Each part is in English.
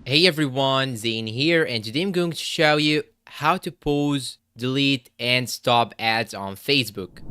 Hey everyone, Zane here, and today I'm going to show you how to pause, delete, and stop ads on Facebook.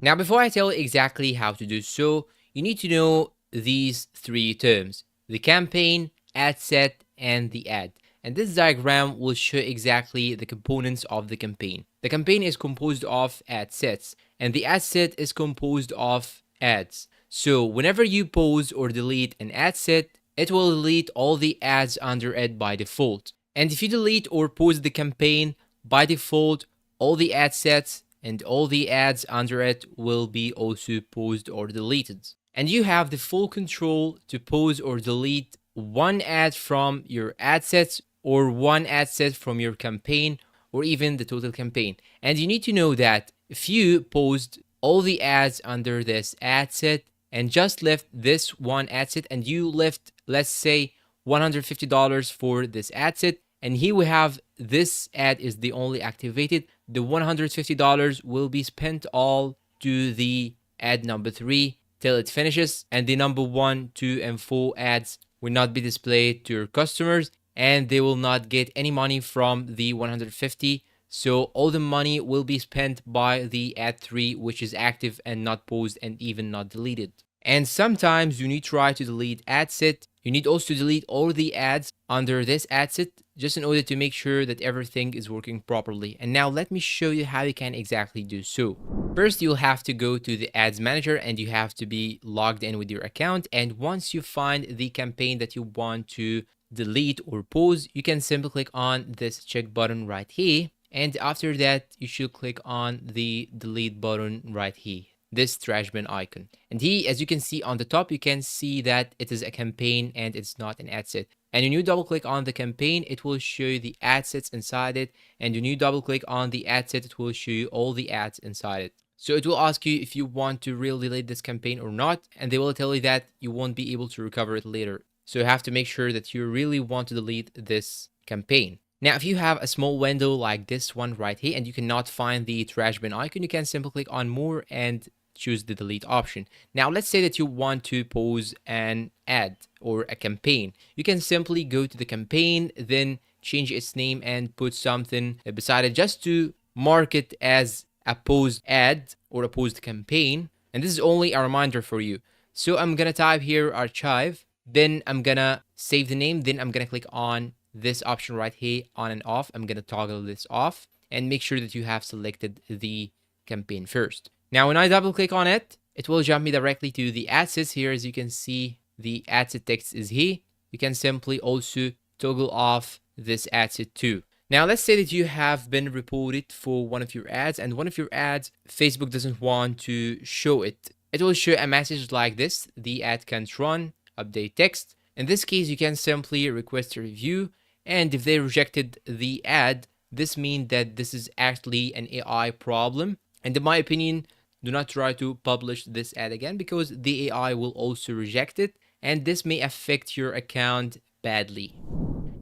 Now, before I tell you exactly how to do so, you need to know these three terms: the campaign, ad set, and the ad. And this diagram will show exactly the components of the campaign. The campaign is composed of ad sets, and the ad set is composed of ads. So whenever you pause or delete an ad set, it will delete all the ads under it by default. And if you delete or pause the campaign, by default, all the ad sets and all the ads under it will be also paused or deleted. And you have the full control to pause or delete one ad from your ad sets or one ad set from your campaign or even the total campaign. And you need to know that if you paused all the ads under this ad set and just left this one ad set and you left, let's say, $150 for this ad set, and here we have this ad is the only activated, the $150 will be spent all to the ad number 3 till it finishes, and the number 1, 2, and 4 ads will not be displayed to your customers, and they will not get any money from the 150. So all the money will be spent by the ad 3, which is active and not paused and even not deleted. And sometimes when you try to delete ad set, you need also to delete all the ads under this ad set just in order to make sure that everything is working properly. And now let me show you how you can exactly do so. First, you'll have to go to the ads manager and you have to be logged in with your account. And once you find the campaign that you want to delete or pause, you can simply click on this check button right here. And after that, you should click on the delete button right here, this trash bin icon. And here, as you can see on the top, you can see that it is a campaign and it's not an ad set. And when you double click on the campaign, it will show you the ad sets inside it. And when you double click on the ad set, it will show you all the ads inside it. So it will ask you if you want to really delete this campaign or not. And they will tell you that you won't be able to recover it later. So you have to make sure that you really want to delete this campaign. Now, if you have a small window like this one right here and you cannot find the trash bin icon, you can simply click on more and choose the delete option. Now, let's say that you want to pause an ad or a campaign. You can simply go to the campaign, then change its name and put something beside it just to mark it as a paused ad or a paused campaign. And this is only a reminder for you. So I'm gonna type here archive, then I'm gonna save the name, then I'm gonna click on this option right here, on and off. I'm gonna toggle this off and make sure that you have selected the campaign first. Now, when I double click on it, it will jump me directly to the ad sets here. As you can see, the ad set text is here. You can simply also toggle off this ad set too. Now, let's say that you have been reported for one of your ads and one of your ads, Facebook doesn't want to show it. It will show a message like this: the ad can't run, update text. In this case, you can simply request a review. And if they rejected the ad, this means that this is actually an AI problem. And in my opinion, do not try to publish this ad again because the AI will also reject it and this may affect your account badly.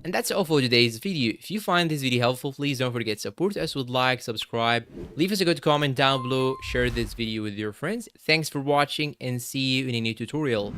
And that's all for today's video. If you find this video helpful, please don't forget to support us with like, subscribe, leave us a good comment down below, share this video with your friends. Thanks for watching and see you in a new tutorial.